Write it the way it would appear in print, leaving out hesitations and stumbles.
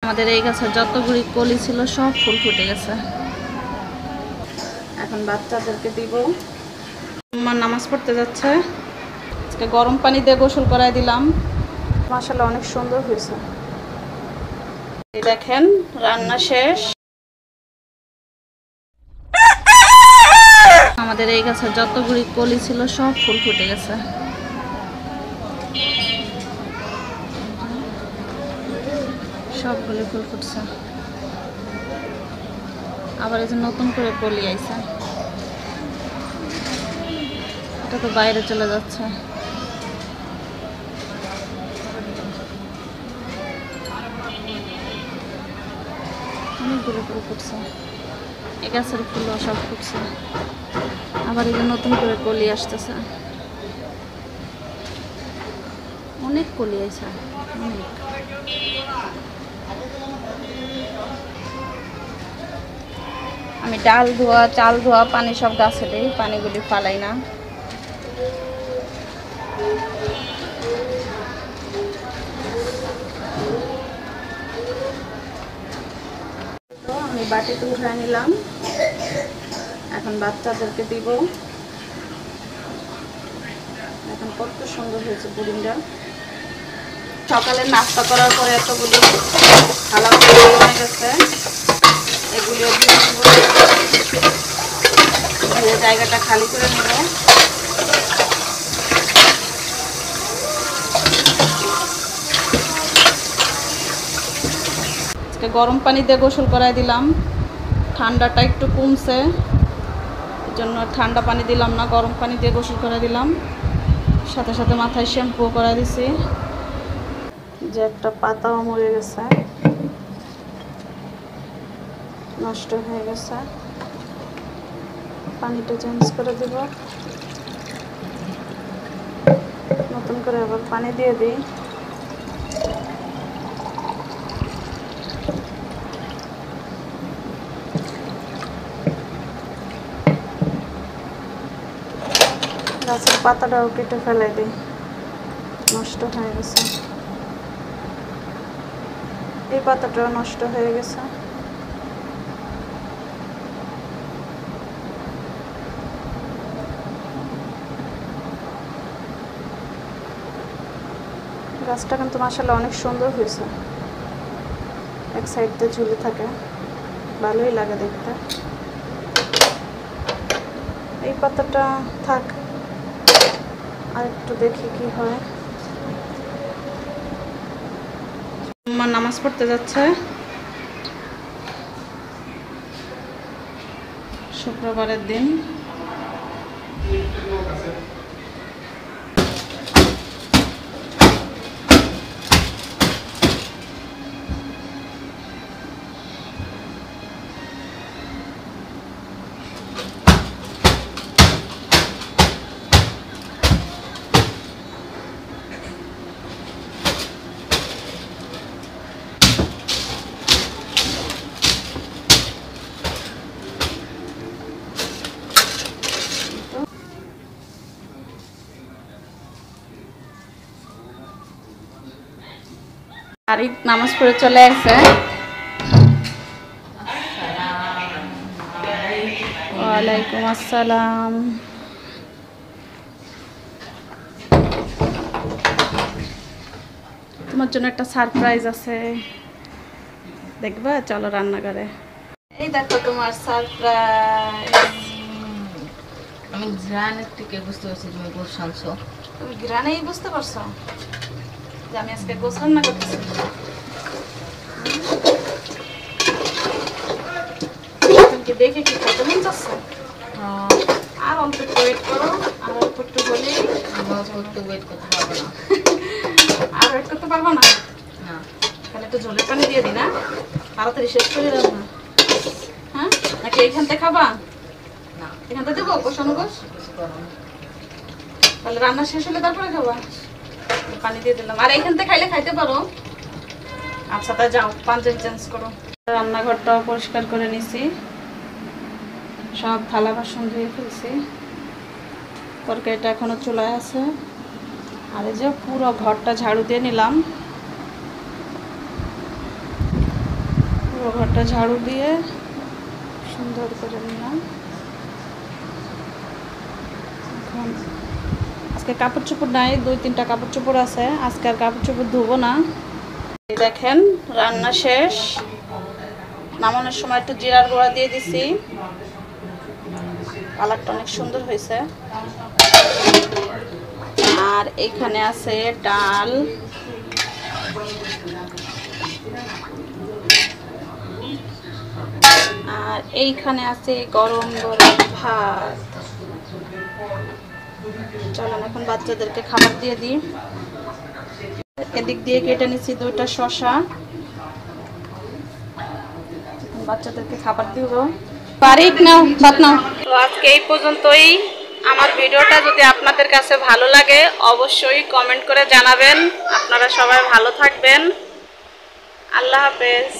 আমাদের এই গাছে যতগুলি কলি ছিল সব ফুল ফুটে গেছে। এখন বাচ্চাদেরকে দিব। আমার নামাজ পড়তে যাচ্ছে। আজকে গরম পানি দিয়ে গোসল করাই দিলাম। মাশাআল্লাহ অনেক সুন্দর হয়েছে। এই দেখেন রান্না শেষ। আমাদের এই গাছে যতগুলি কলি ছিল সব ফুল ফুটে গেছে। সবগুলি ফুল ফুটছে। আবার এই যে নতুন করে কলি আইছে। এটা তো বাইরে চলে যাচ্ছে। অনেকগুলো ফুল ফুটছে। এই গাছের ফুলও সব ফুটছে। আবার এই যে নতুন করে কলি আসতেছে। অনেক কলি আইছে, অনেক। আমি ডাল ধোয়া, চাল ধোয়া পানি সব গাছে দিই, পানিগুলি ফালাই না। তো আমি বাটিতে উঠায় নিলাম। এখন বাচ্চাদেরকে দিব। এখন কত সুন্দর হয়েছে পুডিংটা। সকালে নাস্তা করার পরে এতগুলি থালা হয়ে গেছে। এগুলিও দিয়ে জায়গাটা খালি করে নেব। আজকে গরম পানি দিয়ে গোসল করাই দিলাম। ঠান্ডাটা একটু কমছে, এই জন্য ঠান্ডা পানি দিলাম না, গরম পানি দিয়ে গোসল করাই দিলাম। সাথে সাথে মাথায় শ্যাম্পু করে দিছি। যে একটা পাতাও মরে গেছে, নষ্ট হয়ে গেছে। পানিটা চেঞ্জ করে দিব। নতুন করে আবার পানি দিয়ে দিই। গাছের পাতাটাও কেটে ফেলে দিই, নষ্ট হয়ে গেছে। এই পাতাটাও নষ্ট হয়ে গেছে। গাছটা কিন্তু মাশাআল্লাহ অনেক সুন্দর হয়েছে। এক সাইড দিয়ে ঝুলে থাকে, ভালোই লাগে দেখতে। এই পাতাটা থাক, আর একটু দেখি কি হয়। আমার নামাজ পড়তে যাচ্ছে। শুক্রবারের দিন। আরিফ নামাজ পড়ে চলে আসছে। ওয়ালাইকুম আসসালাম। তোমার জন্য একটা সারপ্রাইজ আছে, দেখবা? চলো রান্নাঘরে। এই দেখো তোমার সারপ্রাইজ। আমি গ্রানের থেকে বুঝতে পারছি তুমি গোশ আনছো। তুমি গ্রানেই বুঝতে পারছো যে আমি আজকে গোছ রান্না করতেছি। তুমি দেখে কি খেতে মন চাচ্ছে? আর অল্প একটু ওয়েট করো, আর অল্প একটু বলি। একটু ওয়েট করতে পারবো না। আর ওয়েট করতে পারবো না? না। তাহলে একটু ঝোলের পানি দিয়ে দিই না, তাড়াতাড়ি শেষ করে দাও না। হ্যাঁ, নাকি এইখান থেকে খাবা? না, এখান থেকে দেবো কষানো গোশ? তাহলে রান্না শেষ হলে তারপরে খাবা। পানি দিয়ে দিলাম। আর এইখান থেকে খাইলে খাইতে পারো। আচ্ছা, তাই যাও, পাঞ্জাবি চেঞ্জ করো। রান্নাঘরটাও পরিষ্কার করে নিছি, সব থালা বাসন ধুয়ে ফেলছি। তরকারিটা এখনো চুলায় আছে। আর এই যে পুরো ঘরটা ঝাড়ু দিয়ে নিলাম। ঘরটা ঝাড়ু দিয়ে সুন্দর করে নিলাম। এখন আজকে কাপড় চোপড় নাই, 2-3টা কাপড় চোপড় আছে, আজকে আর কাপড় চোপড় ধুবো না। দেখেন রান্না শেষ, নামানোর সময় একটু জিরার গুঁড়া দিয়ে দিছি, কালারটা অনেক সুন্দর হয়েছে। আর এইখানে আছে ডাল, আর এইখানে আছে গরম গরম ভাত। চলেন এখন বাচ্চাদেরকে খাবার দিয়ে দিই। এদিক দিয়ে কেটে নিচ্ছি 2টা শসা, বাচ্চাদেরকে খাবার দিব। বারিক নাও, ভাত নাও। তো আজকে এই পর্যন্তই। আমার ভিডিওটা যদি আপনাদের কাছে ভালো লাগে অবশ্যই কমেন্ট করে জানাবেন। আপনারা সবাই ভালো থাকবেন। আল্লাহ হাফেজ।